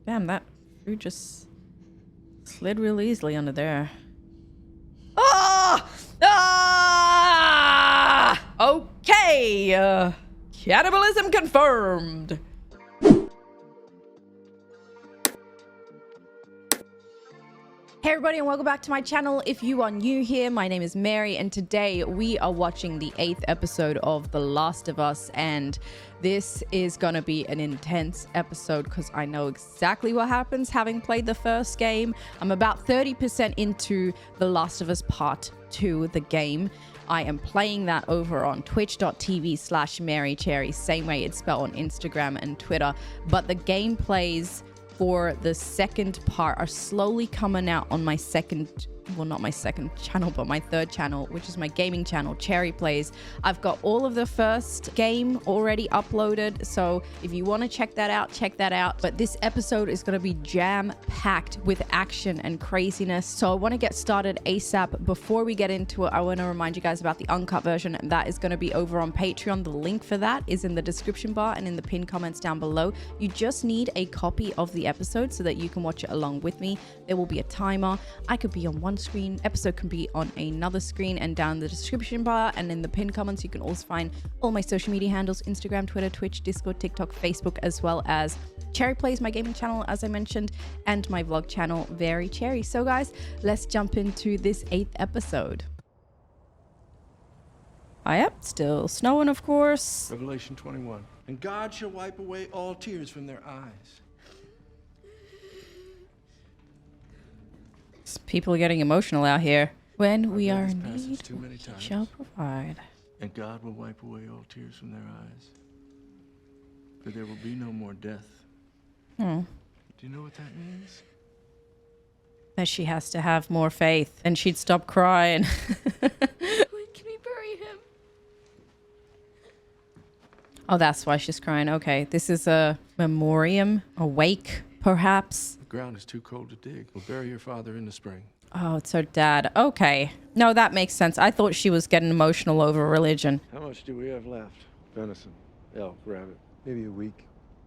Damn, that food just slid real easily under there. Ah! Ah! Okay. Cannibalism confirmed. Hey everybody, and welcome back to my channel. If you are new here, my name is Mary, and today we are watching the 8th episode of The Last of Us, and this is gonna be an intense episode because I know exactly what happens having played the first game. I'm about 30% into The Last of Us Part 2, the game. I am playing that over on twitch.tv/MaryCherry, same way it's spelled on Instagram and Twitter, but the gameplays for the second part are slowly coming out on my second, well, not my second channel, but my third channel, which is my gaming channel, Cherry Plays. I've got all of the first game already uploaded, so if you want to check that out, check that out. But this episode is going to be jam-packed with action and craziness, so I want to get started ASAP. Before we get into it, I want to remind you guys about the uncut version, and that is going to be over on Patreon. The link for that is in the description bar and in the pinned comments down below. You just need a copy of the episode so that you can watch it along with me. There will be a timer. I could be on one screen, episode can be on another screen, and down the description bar and in the pinned comments you can also find all my social media handles: Instagram, Twitter, Twitch, Discord, TikTok, Facebook, as well as Cherry Plays, my gaming channel, as I mentioned, and my vlog channel, Very Cherry. So guys, let's jump into this 8th episode. Yep, still snowing, of course. Revelation 21. And God shall wipe away all tears from their eyes. People are getting emotional out here. When we are in need, he shall provide. And God will wipe away all tears from their eyes. For there will be no more death. Do you know what that means? That she has to have more faith and she'd stop crying. When can we bury him? Oh, that's why she's crying. Okay, this is a memoriam, a wake, perhaps. The ground is too cold to dig. We'll bury your father in the spring. Oh, it's her dad. Okay. No, that makes sense. I thought she was getting emotional over religion. How much do we have left? Venison, elk, rabbit. Maybe a week.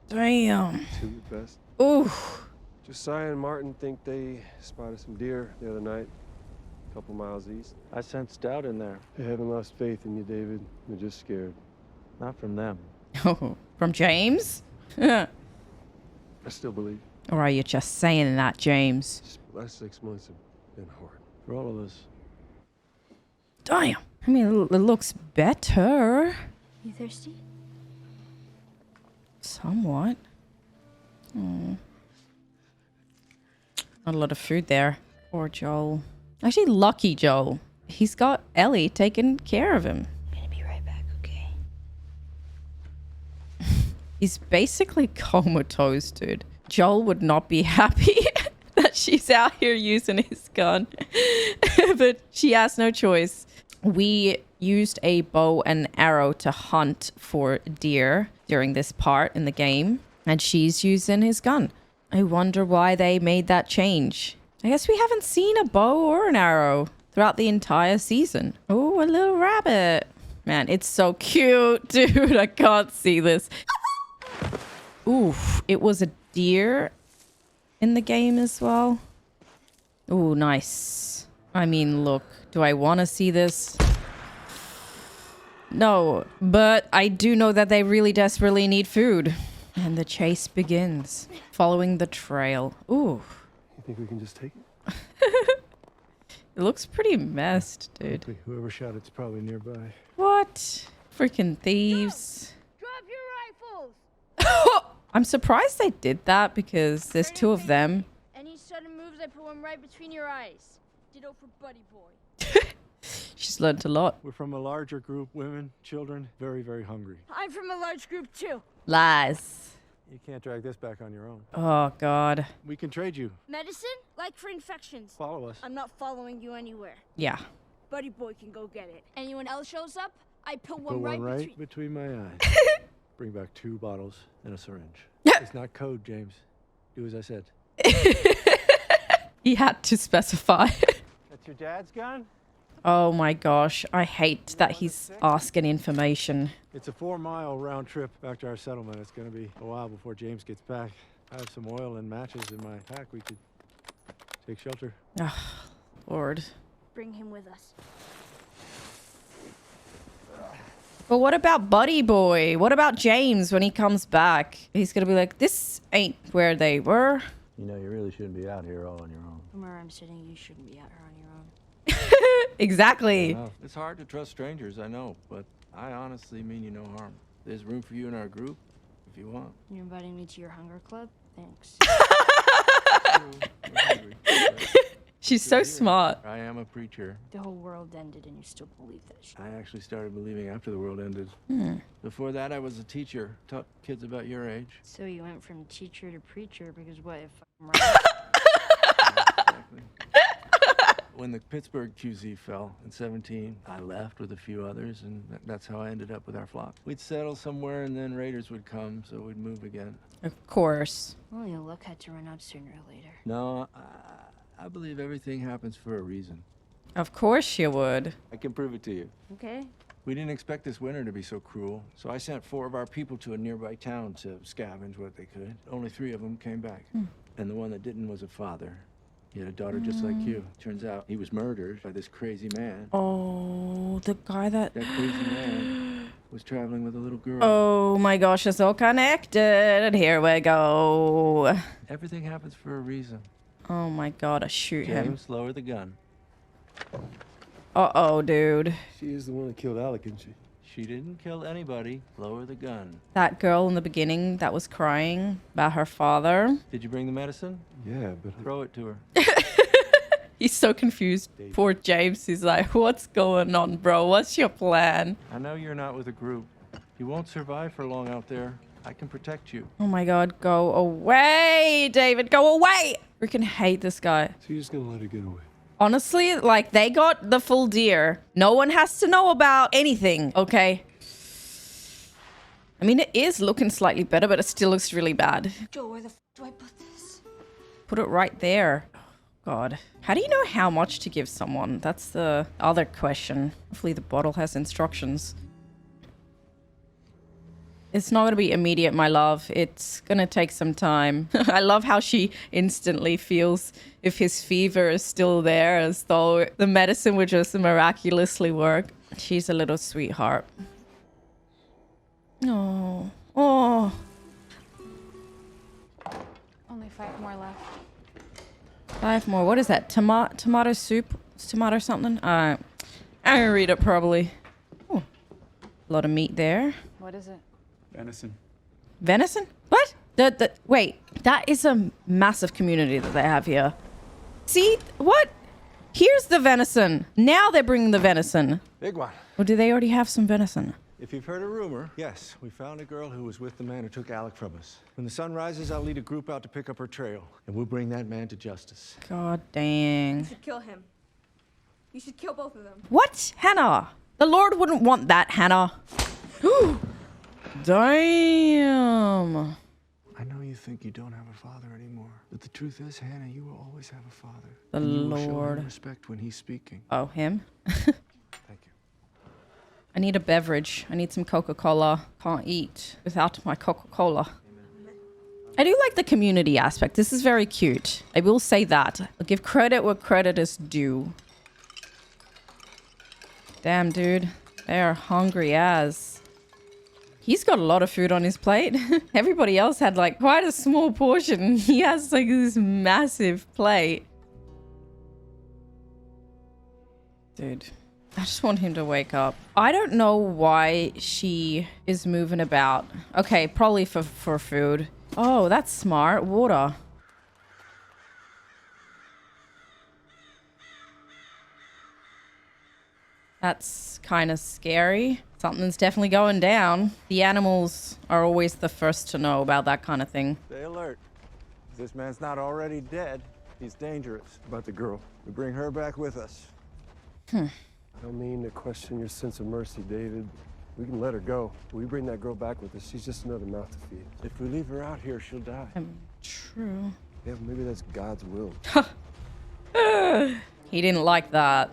Damn. 2 at best. Ooh. Josiah and Martin think they spotted some deer the other night, a couple miles east. I sensed doubt in there. They haven't lost faith in you, David. They're just scared. Not from them. Oh, from James? I still believe. Or are you just saying that, James? Just the last 6 months have been hard. For all of us. Damn. I mean, it looks better. You thirsty? Somewhat. Not a lot of food there. Poor Joel. Actually, lucky Joel. He's got Ellie taking care of him. I'm gonna be right back, okay? He's basically comatose, dude. Joel would not be happy that she's out here using his gun. But she has no choice. We used a bow and arrow to hunt for deer during this part in the game, and she's using his gun. I wonder why they made that change. I guess we haven't seen a bow or an arrow throughout the entire season. Oh, a little rabbit. Man, it's so cute, dude. I can't see this. Oof, it was a deer in the game as well. Ooh, nice. I mean, look, do I want to see this? No, but I do know that they really desperately need food. And the chase begins, following the trail. Ooh. You think we can just take it? It looks pretty messed, dude. Whoever shot it's probably nearby. What? Freaking thieves. Drop your rifles! I'm surprised they did that because there's 2 of them. Any sudden moves, I put one right between your eyes. Ditto for Buddy Boy. She's learned a lot. We're from a larger group, women, children, very, very hungry. I'm from a large group too. Lies. You can't drag this back on your own. Oh, God. We can trade you. Medicine? Like for infections. Follow us. I'm not following you anywhere. Yeah. Buddy Boy can go get it. Anyone else shows up, I put Put one one right right between... between my eyes. Bring back 2 bottles and a syringe. It's not code, James. Do as I said. He had to specify. That's your dad's gun? Oh my gosh, I hate that he's asking information. It's a 4-mile round trip back to our settlement. It's gonna be a while before James gets back. I have some oil and matches in my pack. We could take shelter. Oh, Lord. Bring him with us. But what about Buddy Boy? What about James when he comes back? He's gonna be like, this ain't where they were. You know, you really shouldn't be out here all on your own. From where I'm sitting, you shouldn't be out here on your own. Exactly. It's hard to trust strangers, I know, but I honestly mean you no harm. There's room for you in our group if you want. You're inviting me to your hunger club? Thanks. We're hungry. She's so smart. I am a preacher. The whole world ended and you still believe that shit. I actually started believing after the world ended. Before that, I was a teacher. Taught kids about your age. So you went from teacher to preacher because what if I'm right? Exactly. When the Pittsburgh QZ fell in 17, I left with a few others, and that's how I ended up with our flock. We'd settle somewhere, and then raiders would come, so we'd move again. Of course. Well, your luck had to run out sooner or later. No, I believe everything happens for a reason. Of course you would. I can prove it to you. Okay. We didn't expect this winter to be so cruel, so I sent 4 of our people to a nearby town to scavenge what they could. Only 3 of them came back. And the one that didn't was a father. He had a daughter just like you. Turns out he was murdered by this crazy man. Oh, the guy that... That crazy man was traveling with a little girl. Oh my gosh, it's all connected. Here we go. Everything happens for a reason. Oh my god, I shoot him. James, lower the gun. Uh-oh, dude. She is the one that killed Alec, isn't she? She didn't kill anybody. Lower the gun. That girl in the beginning that was crying about her father. Did you bring the medicine? Yeah, but... Throw it to her. He's so confused. Poor James. He's like, what's going on, bro? What's your plan? I know you're not with a group. You won't survive for long out there. I can protect you. Oh my god, go away, David. Go away! Freaking hate this guy. So you're just gonna let her get away? Honestly, like, they got the full deer. No one has to know about anything, okay? I mean, it is looking slightly better, but it still looks really bad. Joe, where the f do I put this? Put it right there. Oh, God. How do you know how much to give someone? That's the other question. Hopefully the bottle has instructions. It's not going to be immediate, my love. It's going to take some time. I love how she instantly feels if his fever is still there, as though the medicine would just miraculously work. She's a little sweetheart. Oh. Oh. Only 5 more left. 5 more. What is that? Tomato soup? Tomato something? I can read it probably. Ooh. A lot of meat there. What is it? Venison. Venison? What? Wait, that is a massive community that they have here. See? What? Here's the venison. Now they're bringing the venison. Big one. Or do they already have some venison? If you've heard a rumor, yes, we found a girl who was with the man who took Alec from us. When the sun rises, I'll lead a group out to pick up her trail, and we'll bring that man to justice. God dang. You should kill him. You should kill both of them. What? Hannah? The Lord wouldn't want that, Hannah. Damn. I know you think you don't have a father anymore, but the truth is, Hannah, you will always have a father. The And you will show Lord. him respect when he's speaking. Oh, him? Thank you. I need a beverage. I need some Coca-Cola. Can't eat without my Coca-Cola. I do like the community aspect. This is very cute. I will say that. I'll give credit where credit is due. Damn, dude. They are hungry as. He's got a lot of food on his plate. Everybody else had like quite a small portion. He has like this massive plate. Dude, I just want him to wake up. I don't know why she is moving about. Okay, probably for food. Oh, that's smart. Water. That's kind of scary. Something's definitely going down. The animals are always the first to know about that kind of thing. Stay alert. If this man's not already dead, he's dangerous. About the girl. We bring her back with us. I don't mean to question your sense of mercy, David. We can let her go. We bring that girl back with us. She's just another mouth to feed. If we leave her out here, she'll die. True. Yeah, maybe that's God's will. He didn't like that.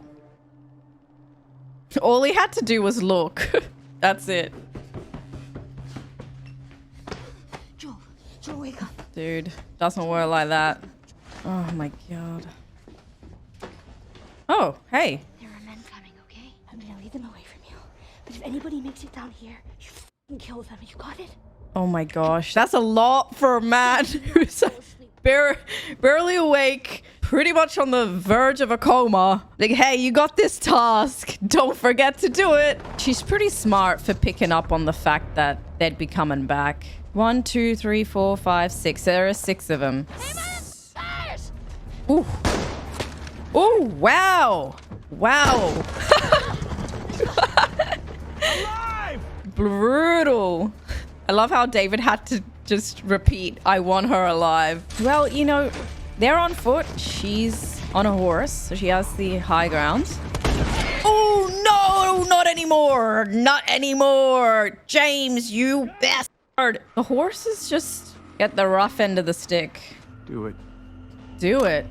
All he had to do was look. That's it. Joel, Joe, wake up. Dude, doesn't work like that. Oh my god. Oh, hey. There are men coming, okay? I'm gonna lead them away from you. But if anybody makes it down here, you f***ing kill them. You got it? Oh my gosh, that's a lot for a man who's barely awake, pretty much on the verge of a coma. Like, hey, you got this task. Don't forget to do it. She's pretty smart for picking up on the fact that they'd be coming back. 1, 2, 3, 4, 5, 6. There are 6 of them. Ooh. Oh, wow. Wow. Brutal. I love how David had to just repeat, I want her alive. Well, you know, they're on foot. She's on a horse, so she has the high ground. Oh, no, not anymore. Not anymore. James, you bastard. The horses just get the rough end of the stick. Do it. Do it.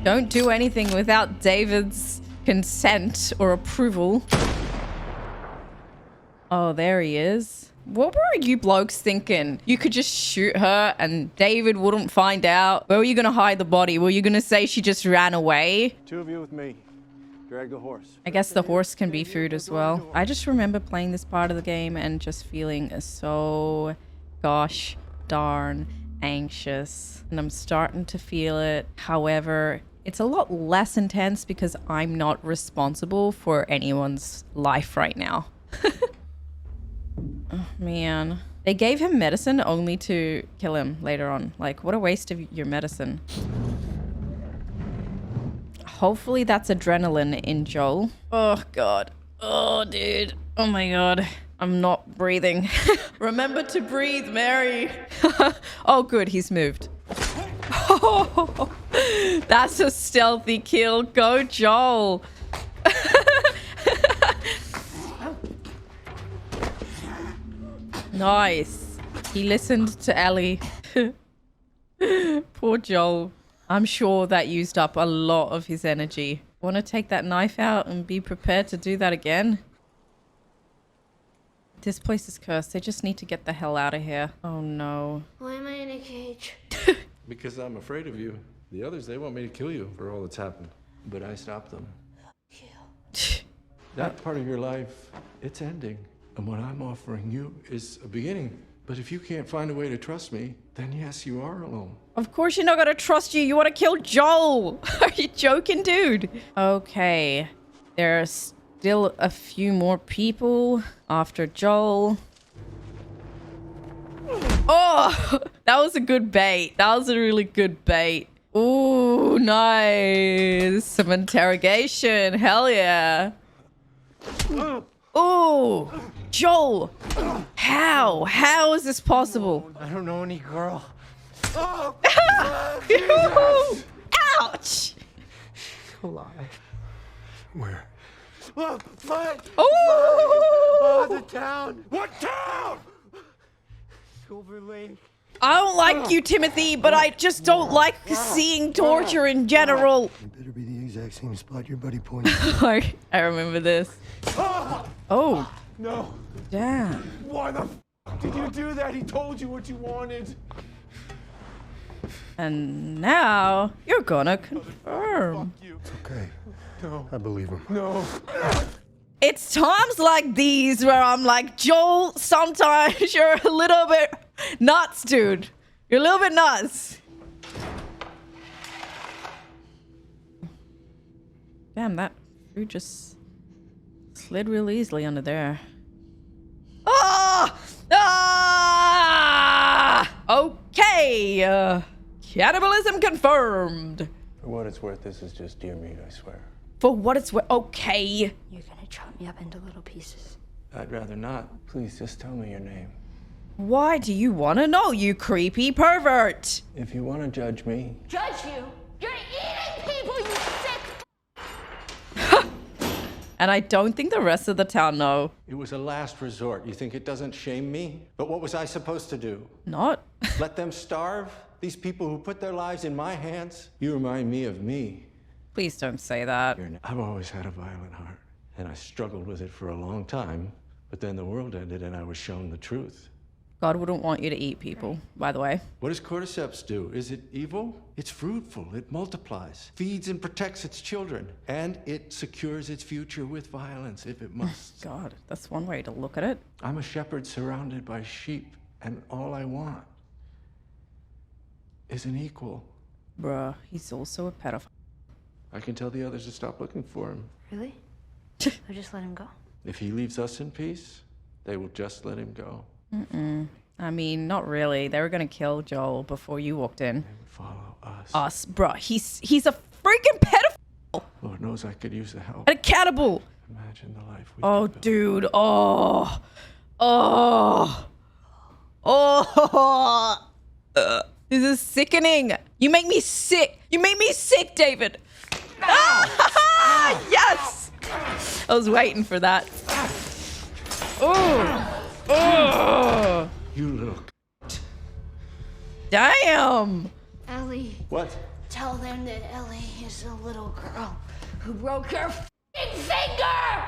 Don't do anything without David's consent or approval. Oh, there he is. What were you blokes thinking? You could just shoot her and David wouldn't find out? Where were you going to hide the body? Were you going to say she just ran away? 2 of you with me. Drag the horse. I guess the horse can be food as well. I just remember playing this part of the game and just feeling so gosh darn anxious. And I'm starting to feel it. However, it's a lot less intense because I'm not responsible for anyone's life right now. Oh, man. They gave him medicine only to kill him later on. Like, what a waste of your medicine. Hopefully that's adrenaline in Joel. Oh, God. Oh, dude. Oh, my God. I'm not breathing. Remember to breathe, Mary. Oh, good. He's moved. Oh, that's a stealthy kill. Go, Joel. Nice. He listened to Ellie. Poor Joel. I'm sure that used up a lot of his energy. Want to take that knife out and be prepared to do that again? This place is cursed. They just need to get the hell out of here. Oh no. Why am I in a cage? Because I'm afraid of you. The others, they want me to kill you for all that's happened. But I stopped them. That part of your life, it's ending. And what I'm offering you is a beginning. But if you can't find a way to trust me, then yes, you are alone. Of course you're not gonna trust you. You want to kill Joel. Are you joking, dude? Okay. There are still a few more people after Joel. Oh, that was a good bait. That was a really good bait. Ooh, nice. Some interrogation. Hell yeah. Ooh, Joel. How? How is this possible? I don't know any girl. Ouch. Alive. Where? Oh, fight! Oh, the town! What town? Silver Lake. I don't like you, Timothy, but I just don't like seeing torture in general. It better be the exact same spot your buddy pointed. I remember this. Oh, No. damn. Why the f did you do that? He told you what you wanted. And now you're gonna confirm. You. Okay. No. I believe him. No. It's times like these where I'm like, Joel, sometimes you're a little bit nuts, dude. You're a little bit nuts. Damn, that food just slid real easily under there. Ah! Ah! Okay. Cannibalism confirmed. For what it's worth, this is just deer meat, I swear. For what it's worth. Okay. You're gonna chop me up into little pieces. I'd rather not. Please, just tell me your name. Why do you want to know, you creepy pervert? If you want to judge me, Judge you? You're eating people, you sick. And I don't think the rest of the town know. it was a last resort. You think it doesn't shame me? But what was I supposed to do? Not. Let them starve? These people who put their lives in my hands? You remind me of me. Please don't say that. I've always had a violent heart, and I struggled with it for a long time. But then the world ended and I was shown the truth. God wouldn't want you to eat people, by the way. What does cordyceps do? Is it evil? It's fruitful. It multiplies, feeds and protects its children, and it secures its future with violence if it must. God, that's one way to look at it. I'm a shepherd surrounded by sheep, and all I want is an equal. Bruh, he's also a pedophile. I can tell the others to stop looking for him. Really? Or just let him go? If he leaves us in peace, they will just let him go. I mean, not really. They were gonna kill Joel before you walked in. They would follow us. Us, bruh. He's a freaking pedophile Lord knows I could use the help. and a cannibal. Imagine the life we Oh, could build. dude. Oh. This is sickening. You make me sick. You make me sick, David. Ah, yes. I was waiting for that. Oh. You little. Damn. Ellie, What? tell them that Ellie is a little girl who broke her f***ing finger!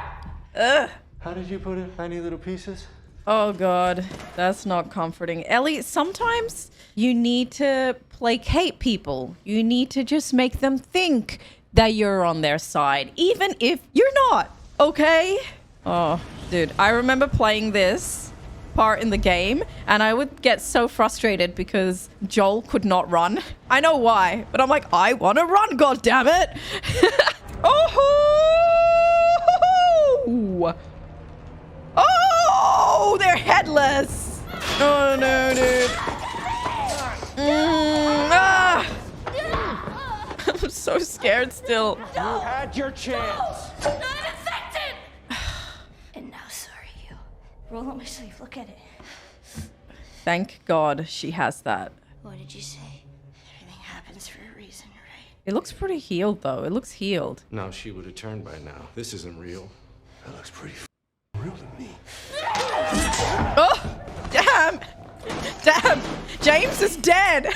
Ugh. How did you put it? Tiny little pieces? Oh God, that's not comforting. Ellie, sometimes you need to placate people. You need to just make them think that you're on their side, even if you're not, okay? Oh, dude, I remember playing this part in the game and I would get so frustrated because Joel could not run. I know why, but I'm like, I want to run, God damn it. Oh! Oh, they're headless. Oh no, dude. I'm so scared still. You had your chance. Not infected! And now, sorry, you. Roll up my sleeve, look at it. Thank God she has that. What did you say? Everything happens for a reason, right? It looks pretty healed though. It looks healed. No, she would have turned by now. This isn't real. That looks pretty real to me. Oh, damn. Damn. James is dead.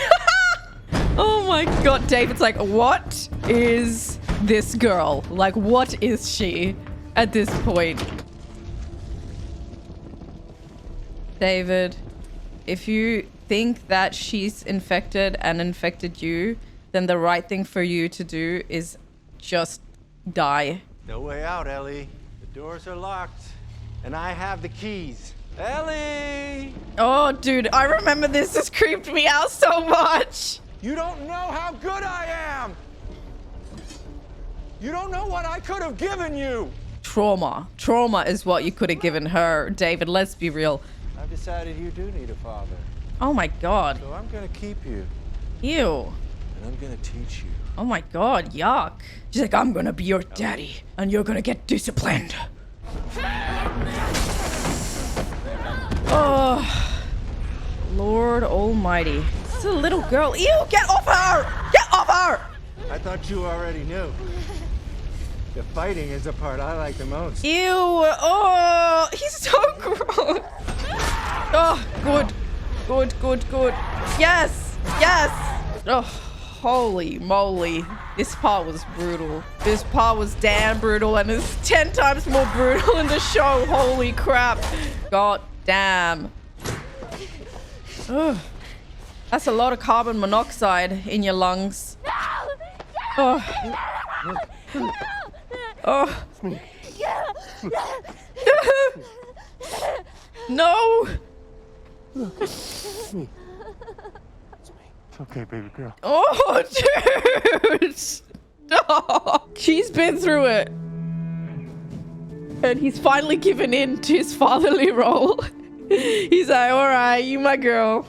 Oh my God. David's like, what is this girl? Like, what is she at this point? David, if you think that she's infected and infected you, then the right thing for you to do is just die. No way out, Ellie. The doors are locked, and I have the keys. Ellie! Oh, dude, I remember this. This creeped me out so much. You don't know how good I am! You don't know what I could have given you! Trauma. Trauma is what you could have given her. David, let's be real. I've decided you do need a father, Oh my God. so I'm gonna keep you, Ew. and I'm gonna teach you. Oh my God, yuck. She's like, I'm gonna be your daddy, and you're gonna get disciplined. Oh, Lord Almighty. It's a little girl. Ew, get off her! Get off her! I thought you already knew. The fighting is the part I like the most. Ew, oh, he's so gross. Oh, good, good, good, good. Yes, yes. Oh, holy moly. This part was brutal. This part was damn brutal, and it's 10 times more brutal in the show. Holy crap. God damn. Ugh. That's a lot of carbon monoxide in your lungs. Oh. Oh. No. It's okay, baby girl. Oh, dude. Stop. She's been through it. And he's finally given in to his fatherly role. He's like, all right, you my girl.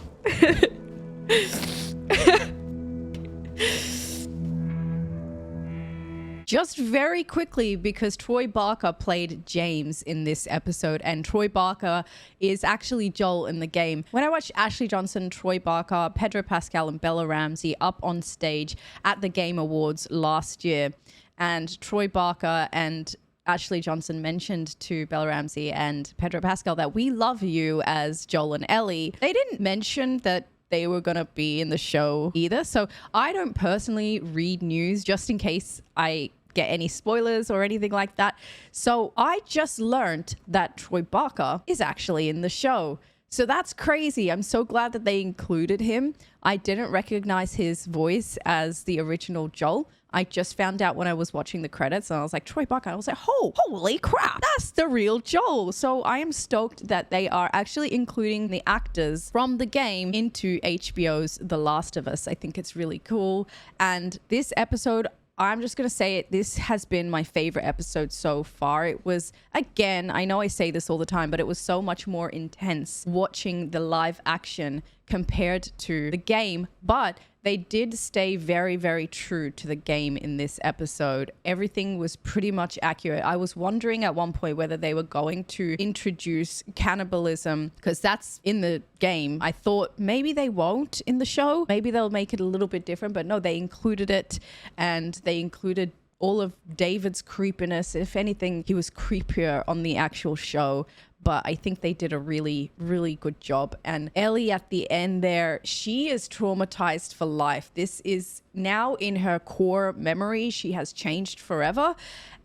Just very quickly, because Troy Barker played James in this episode, and Troy Barker is actually Joel in the game. When I watched Ashley Johnson, Troy Barker, Pedro Pascal, and Bella Ramsey up on stage at the Game Awards last year, and Troy Barker and Ashley Johnson mentioned to Bella Ramsey and Pedro Pascal that we love you as Joel and Ellie. They didn't mention that they were going to be in the show either. So I don't personally read news just in case I get any spoilers or anything like that. So I just learned that Troy Barker is actually in the show. So that's crazy. I'm so glad that they included him. I didn't recognize his voice as the original Joel. I just found out when I was watching the credits and I was like, Troy Buckeye. I was like, holy crap, that's the real Joel. So I am stoked that they are actually including the actors from the game into HBO's The Last of Us. I think it's really cool. And this episode, I'm just going to say it, this has been my favorite episode so far. It was, again, I know I say this all the time, but it was so much more intense watching the live action compared to the game. But they did stay very, very true to the game in this episode. Everything was pretty much accurate. I was wondering at one point whether they were going to introduce cannibalism, because that's in the game. I thought maybe they won't in the show. Maybe they'll make it a little bit different, but no, they included it, and they included all of David's creepiness. If anything, he was creepier on the actual show. But I think they did a really, really good job. And Ellie at the end there, she is traumatized for life. This is now in her core memory. She has changed forever.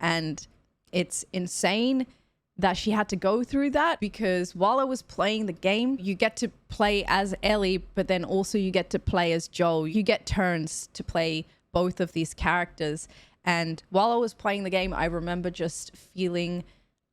And it's insane that she had to go through that, because while I was playing the game, you get to play as Ellie, but then also you get to play as Joel. You get turns to play both of these characters. And while I was playing the game, I remember just feeling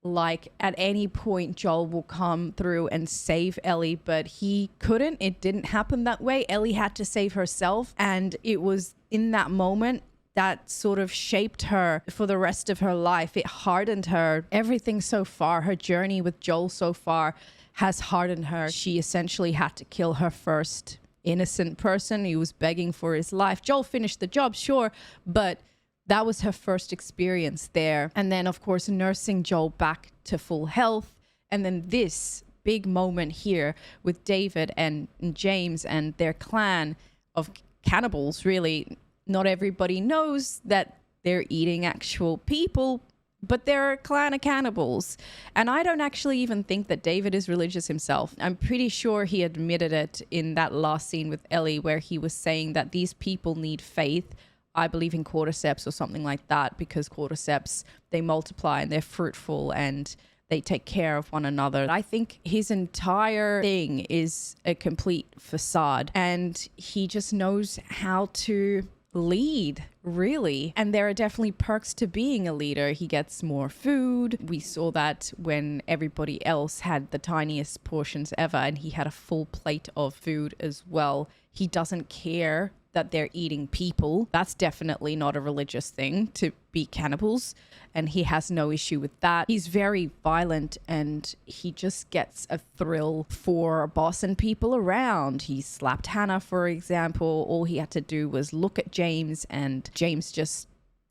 like at any point Joel will come through and save Ellie, but he couldn't. It didn't happen that way. Ellie had to save herself, and it was in that moment that sort of shaped her for the rest of her life. It hardened her. Everything so far, her journey with Joel so far has hardened her. She essentially had to kill her first innocent person. He was begging for his life. Joel finished the job, sure, but that was her first experience there. And then, of course, nursing Joel back to full health. And then this big moment here with David and James and their clan of cannibals. Really, not everybody knows that they're eating actual people, but they're a clan of cannibals. And I don't actually even think that David is religious himself. I'm pretty sure he admitted it in that last scene with Ellie, where he was saying that these people need faith. I believe in cordyceps or something like that, because cordyceps, they multiply and they're fruitful and they take care of one another. I think his entire thing is a complete facade, and he just knows how to lead, really. And there are definitely perks to being a leader. He gets more food. We saw that when everybody else had the tiniest portions ever, and he had a full plate of food as well. He doesn't care that they're eating people. That's definitely not a religious thing, to be cannibals, and he has no issue with that. He's very violent, and he just gets a thrill for bossing people around. He slapped Hannah, for example. All he had to do was look at James, and James just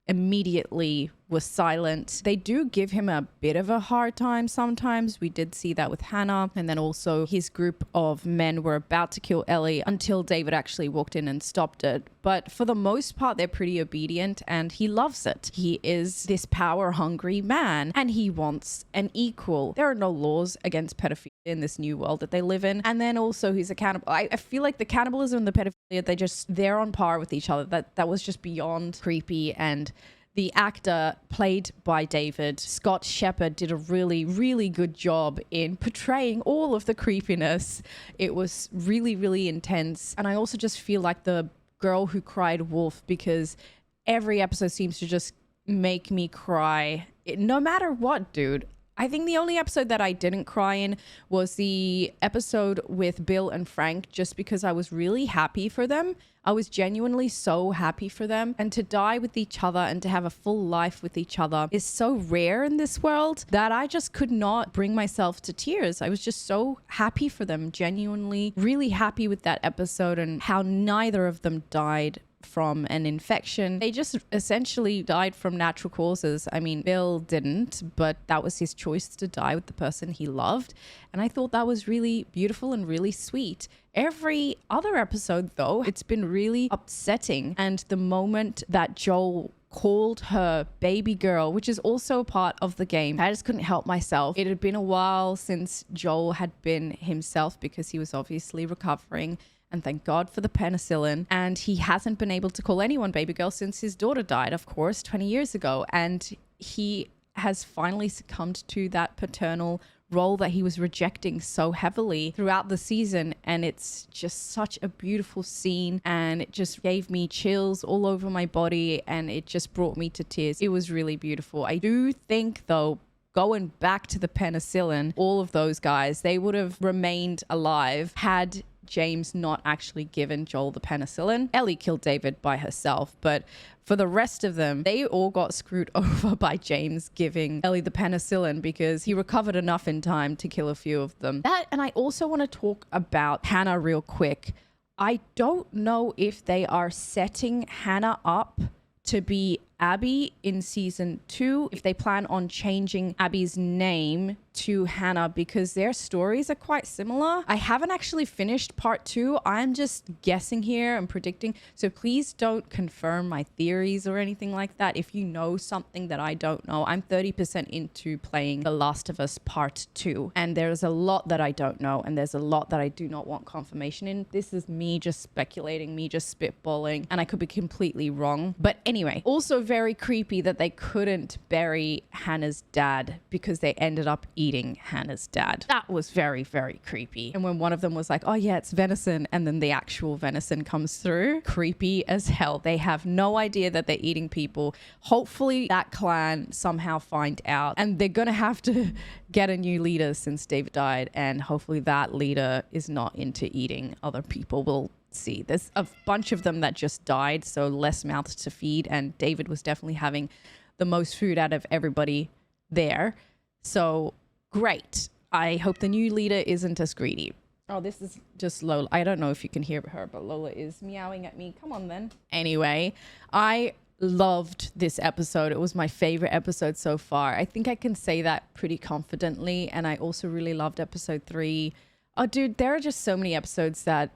immediately was silent. They do give him a bit of a hard time sometimes. We did see that with Hannah. And then also his group of men were about to kill Ellie until David actually walked in and stopped it. But for the most part, they're pretty obedient, and he loves it. He is this power-hungry man, and he wants an equal. There are no laws against pedophilia in this new world that they live in. And then also he's a cannibal. I feel like the cannibalism and the pedophilia, they're on par with each other. That was just beyond creepy. And the actor played by David, Scott Shepherd, did a really, really good job in portraying all of the creepiness. It was really, really intense. And I also just feel like the girl who cried wolf, because every episode seems to just make me cry. No matter what, dude. I think the only episode that I didn't cry in was the episode with Bill and Frank, just because I was really happy for them. I was genuinely so happy for them. And to die with each other and to have a full life with each other is so rare in this world that I just could not bring myself to tears. I was just so happy for them, genuinely really happy with that episode, and how neither of them died from an infection. They just essentially died from natural causes. I mean, Bill didn't, but that was his choice to die with the person he loved. And I thought that was really beautiful and really sweet. Every other episode, though, it's been really upsetting. And the moment that Joel called her baby girl, which is also a part of the game, I just couldn't help myself. It had been a while since Joel had been himself, because he was obviously recovering. And thank God for the penicillin. And he hasn't been able to call anyone baby girl since his daughter died, of course, 20 years ago. And he has finally succumbed to that paternal role that he was rejecting so heavily throughout the season. And it's just such a beautiful scene, and it just gave me chills all over my body, and it just brought me to tears. It was really beautiful. I do think though, going back to the penicillin, all of those guys, they would have remained alive had James not actually given Joel the penicillin. Ellie killed David by herself, but for the rest of them, they all got screwed over by James giving Ellie the penicillin because he recovered enough in time to kill a few of them. That, and I also want to talk about Hannah real quick. I don't know if they are setting Hannah up to be Abby in season 2, if they plan on changing Abby's name to Hannah, because their stories are quite similar. I haven't actually finished part 2. I'm just guessing here and predicting. So please don't confirm my theories or anything like that. If you know something that I don't know, I'm 30% into playing The Last of Us part 2. And there's a lot that I don't know. And there's a lot that I do not want confirmation in. This is me just speculating, me just spitballing, and I could be completely wrong. But anyway, also very creepy that they couldn't bury Hannah's dad because they ended up eating Hannah's dad. That was very, very creepy. And when one of them was like, oh yeah, it's venison, and then the actual venison comes through, creepy as hell. They have no idea that they're eating people. Hopefully that clan somehow find out, and they're gonna have to get a new leader since David died, and hopefully that leader is not into eating other people. We'll see. There's a bunch of them that just died, so less mouths to feed, and David was definitely having the most food out of everybody there. So great. I hope the new leader isn't as greedy. Oh, this is just Lola. I don't know if you can hear her, but Lola is meowing at me. Come on then. Anyway, I loved this episode. It was my favorite episode so far. I think I can say that pretty confidently. And I also really loved episode 3. Oh, dude, there are just so many episodes that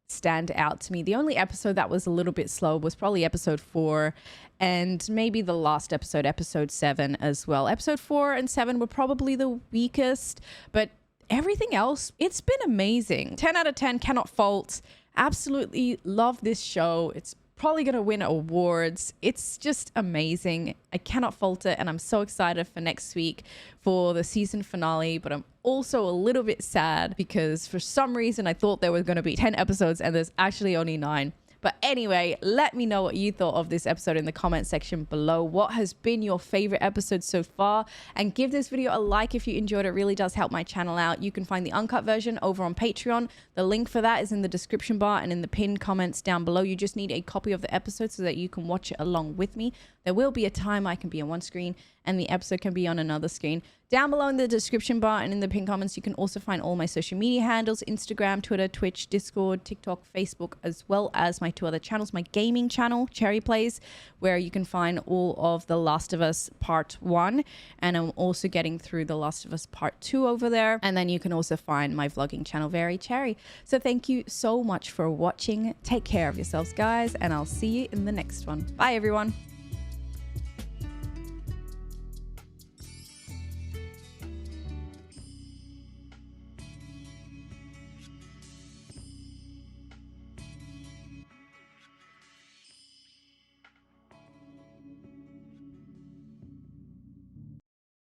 stand out to me. The only episode that was a little bit slow was probably episode 4, and maybe the last episode, episode 7 as well. Episode 4 and 7 were probably the weakest, but everything else, it's been amazing. 10 out of 10, cannot fault. Absolutely love this show. It's probably going to win awards. It's just amazing. I cannot fault it, and I'm so excited for next week for the season finale, but I'm also a little bit sad because for some reason I thought there was going to be 10 episodes and there's actually only 9. But anyway, let me know what you thought of this episode in the comment section below. What has been your favorite episode so far? And give this video a like if you enjoyed it. It really does help my channel out. You can find the uncut version over on Patreon. The link for that is in the description bar and in the pinned comments down below. You just need a copy of the episode so that you can watch it along with me. There will be a time I can be on one screen and the episode can be on another screen. Down below in the description bar and in the pinned comments, you can also find all my social media handles: Instagram, Twitter, Twitch, Discord, TikTok, Facebook, as well as my 2 other channels. My gaming channel, Cherry Plays, where you can find all of The Last of Us Part 1. And I'm also getting through The Last of Us Part 2 over there. And then you can also find my vlogging channel, Very Cherry. So thank you so much for watching. Take care of yourselves, guys, and I'll see you in the next one. Bye, everyone.